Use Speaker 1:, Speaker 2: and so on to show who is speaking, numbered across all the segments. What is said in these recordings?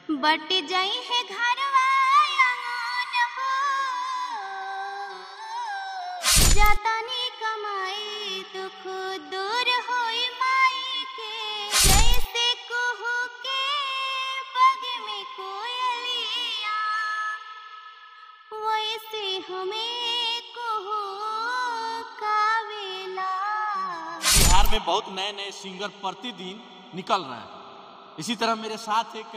Speaker 1: बट जाई है घरवा आंगन हो, जातानी कमाई दुख दूर होई माई के। जैसे कुहू के पग में कोयलिया, वैसे हमें कुहू कावेला।
Speaker 2: बिहार में बहुत नए नए सिंगर प्रतिदिन निकल रहे हैं। इसी तरह मेरे साथ एक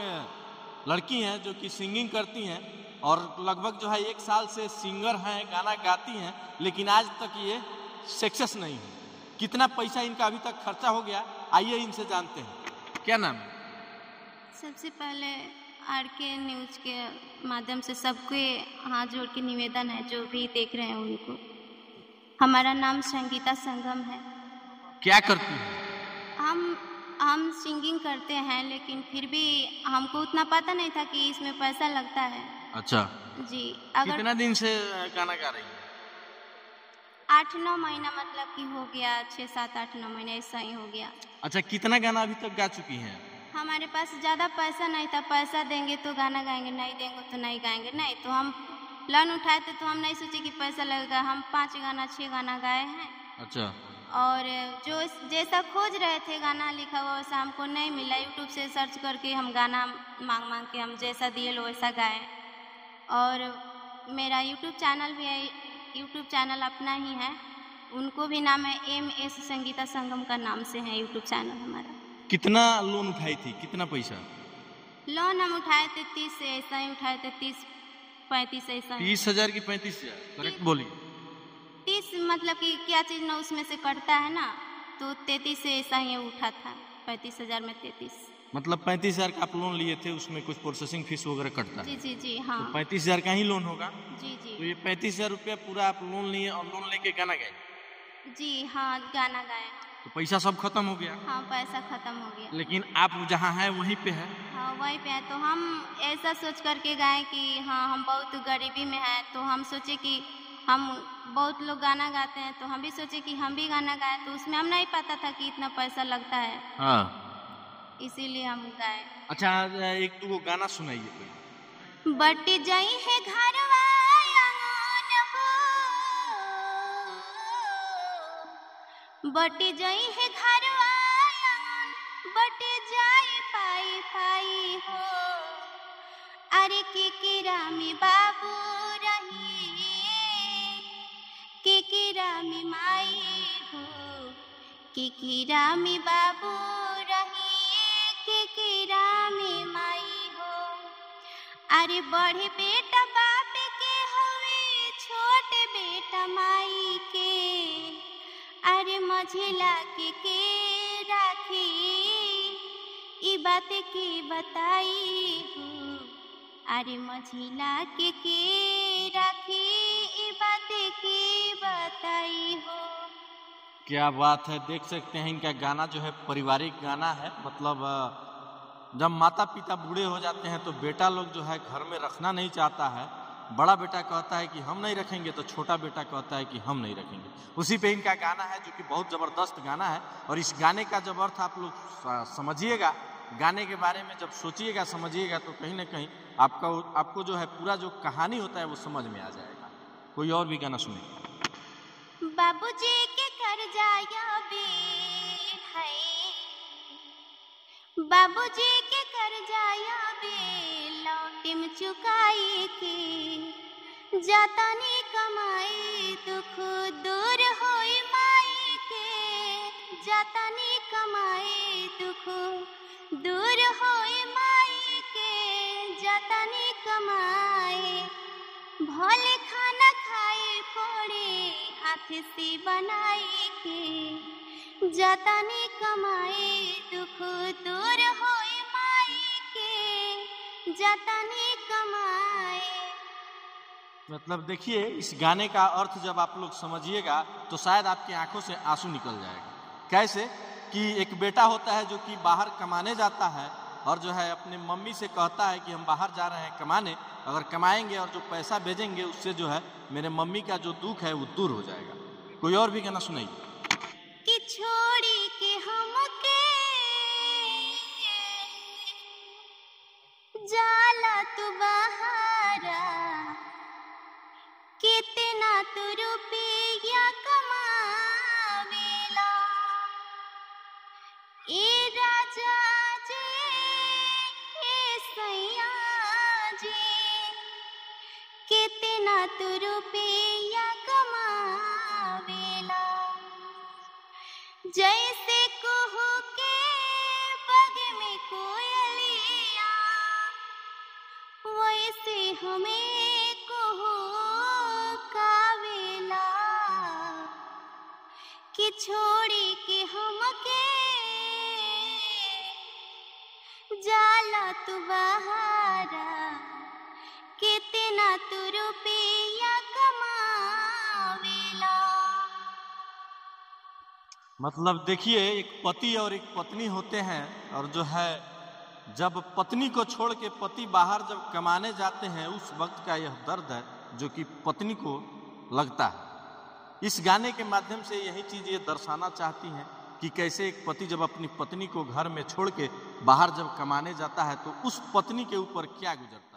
Speaker 2: लड़की हैं जो कि सिंगिंग करती हैं और लगभग जो है 1 साल से सिंगर हैं, गाना गाती हैं, लेकिन आज तक ये सक्सेस नहीं है। कितना पैसा इनका अभी तक खर्चा हो गया, आइए इनसे जानते हैं। क्या नाम है?
Speaker 1: सबसे पहले आरके न्यूज के माध्यम से सबके हाथ जोड़ के निवेदन है, जो भी देख रहे हैं उनको। हमारा नाम संगीता संगम है।
Speaker 2: क्या करती हैं?
Speaker 1: हम सिंगिंग करते हैं, लेकिन फिर भी हमको उतना पता नहीं था कि इसमें पैसा लगता है।
Speaker 2: अच्छा
Speaker 1: जी।
Speaker 2: कितना दिन से गाना गा रही हैं?
Speaker 1: 8-9 महीना, मतलब कि हो गया 6, 7, 8, 9 महीने ऐसा ही हो गया।
Speaker 2: अच्छा, कितना गाना अभी तक गा चुकी हैं?
Speaker 1: हमारे पास ज़्यादा पैसा नहीं था। पैसा देंगे तो गाना गाएंगे, नहीं देंगे तो नहीं गाएंगे। नहीं तो हम लोन उठाए थे, तो हम नहीं सोचे कि पैसा लगेगा। हम 5 गाना 6 गाना गाए हैं।
Speaker 2: अच्छा।
Speaker 1: और जो जैसा खोज रहे थे गाना लिखा हुआ, वैसा हमको नहीं मिला। यूट्यूब से सर्च करके हम गाना मांग मांग के हम जैसा दिए वैसा गाए। और मेरा यूट्यूब चैनल भी है, यूट्यूब चैनल अपना ही है, उनको भी नाम है MS संगीता संगम का नाम से है यूट्यूब चैनल हमारा।
Speaker 2: कितना लोन उठाई थी, कितना पैसा?
Speaker 1: लोन हम उठाए थे 30 से, ऐसा ही उठाए थे 30-35 ऐसा।
Speaker 2: 30,000 की 35,000? करेक्ट बोली।
Speaker 1: 30 मतलब कि क्या चीज़ ना उसमें से कटता है ना, तो 33 से ऐसा ही उठा था। 35,000 में 33।
Speaker 2: मतलब 35,000 का आप लोन लिए थे, उसमें कुछ प्रोसेसिंग फीस वगैरह कटता है?
Speaker 1: जी जी जी हाँ।
Speaker 2: तो 35,000 का ही लोन होगा?
Speaker 1: जी जी।
Speaker 2: तो ये 35,000 रुपया पूरा आप लोन लिए और लोन लेके गाना गाए?
Speaker 1: जी हाँ, गाना गाए।
Speaker 2: तो पैसा सब खत्म हो गया?
Speaker 1: हाँ, पैसा खत्म हो गया।
Speaker 2: लेकिन आप जहाँ हैं वहीं पे है?
Speaker 1: हाँ, वहीं पे है। तो हम ऐसा सोच करके गाए कि हाँ, हम बहुत गरीबी में हैं, तो हम सोचे कि हम बहुत लोग गाना गाते हैं, तो हम भी सोचे कि हम भी गाना गाएं। तो उसमें हम नहीं पता था कि इतना पैसा लगता है।
Speaker 2: हाँ। इसीलिए
Speaker 1: हम गाए।
Speaker 2: अच्छा, एक दो गाना सुनाइए कोई।
Speaker 1: बट जाई है घरवा आंगन हो, बट जाई है घरवा आंगन, बट जाई पाई पाई हो। अरे केकेरा में बाबू रही, केकेरा में माई हो, केकेरा में बाबू रही, केकेरा में माई हो। अरे बड़े बेटा बाप के हवे, छोटे बेटा माई के। अरे मझिला के राखी, ई बात के बताई हो। अरे मझिला के राखी, ई बात के बताई हो।
Speaker 2: क्या बात है! देख सकते हैं इनका गाना जो है पारिवारिक गाना है। मतलब जब माता पिता बूढ़े हो जाते हैं तो बेटा लोग जो है घर में रखना नहीं चाहता है। बड़ा बेटा कहता है कि हम नहीं रखेंगे, तो छोटा बेटा कहता है कि हम नहीं रखेंगे। उसी पे इनका गाना है, जो कि बहुत ज़बरदस्त गाना है। और इस गाने का जब अर्थ आप लोग समझिएगा, गाने के बारे में जब सोचिएगा, समझिएगा, तो कहीं ना कहीं आपको जो है पूरा जो कहानी होता है वो समझ में आ जाएगा। कोई और भी गाना सुनिए।
Speaker 1: बाबूजी के कर्जा याबे है, बाबूजी के कर्जा याबे, लौटिम चुकाई के। जातानी कमाई दुख दूर होई माई के। जातानी कमाई दुख दूर होई माई के। जातानी कमाई भले खाना खाए पड़े, हाथ से बनाई के। जातानी कमाए दुख दूर होए माई के। जातानी कमाए।
Speaker 2: मतलब देखिए, इस गाने का अर्थ जब आप लोग समझिएगा तो शायद आपकी आंखों से आंसू निकल जाएगा। कैसे कि एक बेटा होता है जो कि बाहर कमाने जाता है और जो है अपने मम्मी से कहता है कि हम बाहर जा रहे हैं कमाने, अगर कमाएंगे और जो पैसा भेजेंगे उससे जो है मेरे मम्मी का जो दुख है वो दूर हो जाएगा। कोई और भी गाना सुनाइए।
Speaker 1: कि छोड़ी के हमके जा तू बहारा, कितना तू रुपया कमावेला। ए राजा जी, ए सैया जी, कितना तू रुपया कमावेला। जैसे कुहू के पग में कोयलिया, वैसे हमें कुहू कावेला। कि छोड़ी के हमके जाला तू बहारा, कितना तू रुपया कमावेला।
Speaker 2: मतलब देखिए, एक पति और एक पत्नी होते हैं, और जो है जब पत्नी को छोड़ के पति बाहर जब कमाने जाते हैं, उस वक्त का यह दर्द है जो कि पत्नी को लगता है। इस गाने के माध्यम से यही चीज़ ये दर्शाना चाहती हैं कि कैसे एक पति जब अपनी पत्नी को घर में छोड़ के बाहर जब कमाने जाता है तो उस पत्नी के ऊपर क्या गुजरता है।